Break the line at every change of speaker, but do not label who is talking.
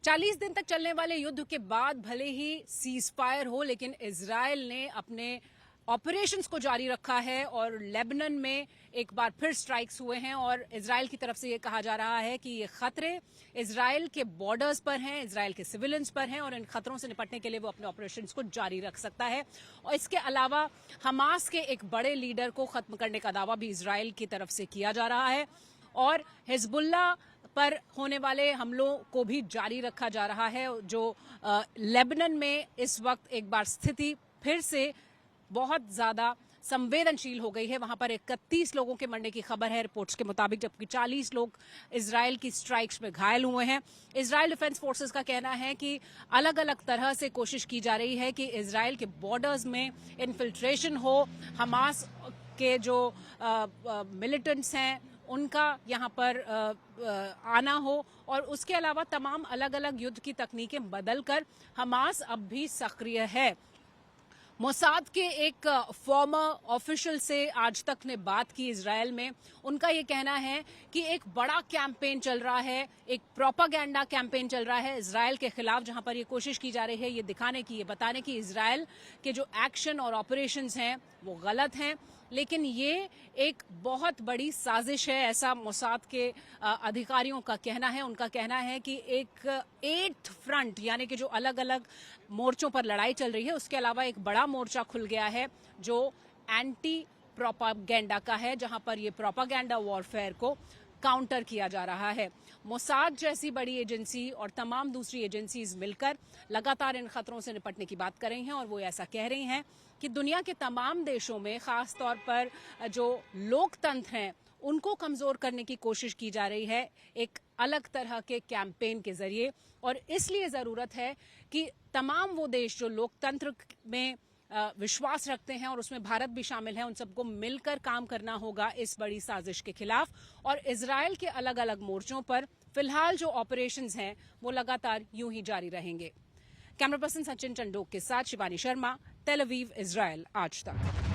40 दिन तक चलने वाले युद्ध के बाद भले ही सीज फायर हो, लेकिन इजरायल ने अपने ऑपरेशंस को जारी रखा है और लेबनान में एक बार फिर स्ट्राइक्स हुए हैं। और इजरायल की तरफ से ये कहा जा रहा है कि ये खतरे इजरायल के बॉर्डर्स पर हैं, इजरायल के सिविलियंस पर हैं और इन खतरों से निपटने के लिए वो अपने ऑपरेशंस को जारी रख सकता है। और इसके अलावा हमास के एक बड़े लीडर को खत्म करने का दावा भी इजरायल की तरफ से किया जा रहा है और हिजबुल्ला पर होने वाले हमलों को भी जारी रखा जा रहा है। जो लेबनान में इस वक्त एक बार स्थिति फिर से बहुत ज्यादा संवेदनशील हो गई है। वहां पर 31 लोगों के मरने की खबर है रिपोर्ट्स के मुताबिक, जबकि 40 लोग इजरायल की स्ट्राइक्स में घायल हुए हैं। इजरायल डिफेंस फोर्सेस का कहना है कि अलग अलग तरह से कोशिश की जा रही है कि इजरायल के बॉर्डर्स में इन्फिल्ट्रेशन हो, हमास के जो मिलिटेंट्स हैं उनका यहाँ पर आना हो और उसके अलावा तमाम अलग अलग युद्ध की तकनीकें बदलकर हमास अब भी सक्रिय है। मोसाद के एक फॉर्मर ऑफिशियल से आज तक ने बात की इजरायल में। उनका ये कहना है कि एक बड़ा कैंपेन चल रहा है, एक प्रोपागेंडा कैंपेन चल रहा है इजरायल के खिलाफ, जहां पर ये कोशिश की जा रही है ये दिखाने की, ये बताने की इजरायल के जो एक्शन और ऑपरेशंस हैं वो गलत हैं, लेकिन ये एक बहुत बड़ी साजिश है, ऐसा मोसाद के अधिकारियों का कहना है। उनका कहना है कि एक 8th फ्रंट यानी कि जो अलग अलग मोर्चों पर लड़ाई चल रही है उसके अलावा एक बड़ा मोर्चा खुल गया है जो एंटी प्रोपागेंडा का है, जहां पर ये प्रोपागेंडा वॉरफेयर को काउंटर किया जा रहा है। मोसाद जैसी बड़ी एजेंसी और तमाम दूसरी एजेंसीज मिलकर लगातार इन खतरों से निपटने की बात कर रही हैं और वो ऐसा कह रही हैं कि दुनिया के तमाम देशों में खास तौर पर जो लोकतंत्र हैं उनको कमजोर करने की कोशिश की जा रही है एक अलग तरह के कैंपेन के जरिए। और इसलिए जरूरत है कि तमाम वो देश जो लोकतंत्र में विश्वास रखते हैं और उसमें भारत भी शामिल है, उन सबको मिलकर काम करना होगा इस बड़ी साजिश के खिलाफ। और इजरायल के अलग अलग मोर्चों पर फिलहाल जो ऑपरेशंस हैं वो लगातार यूं ही जारी रहेंगे। कैमरा पर्सन सचिन टंडोक के साथ शिवानी शर्मा, तेल अवीव, इजरायल आज तक।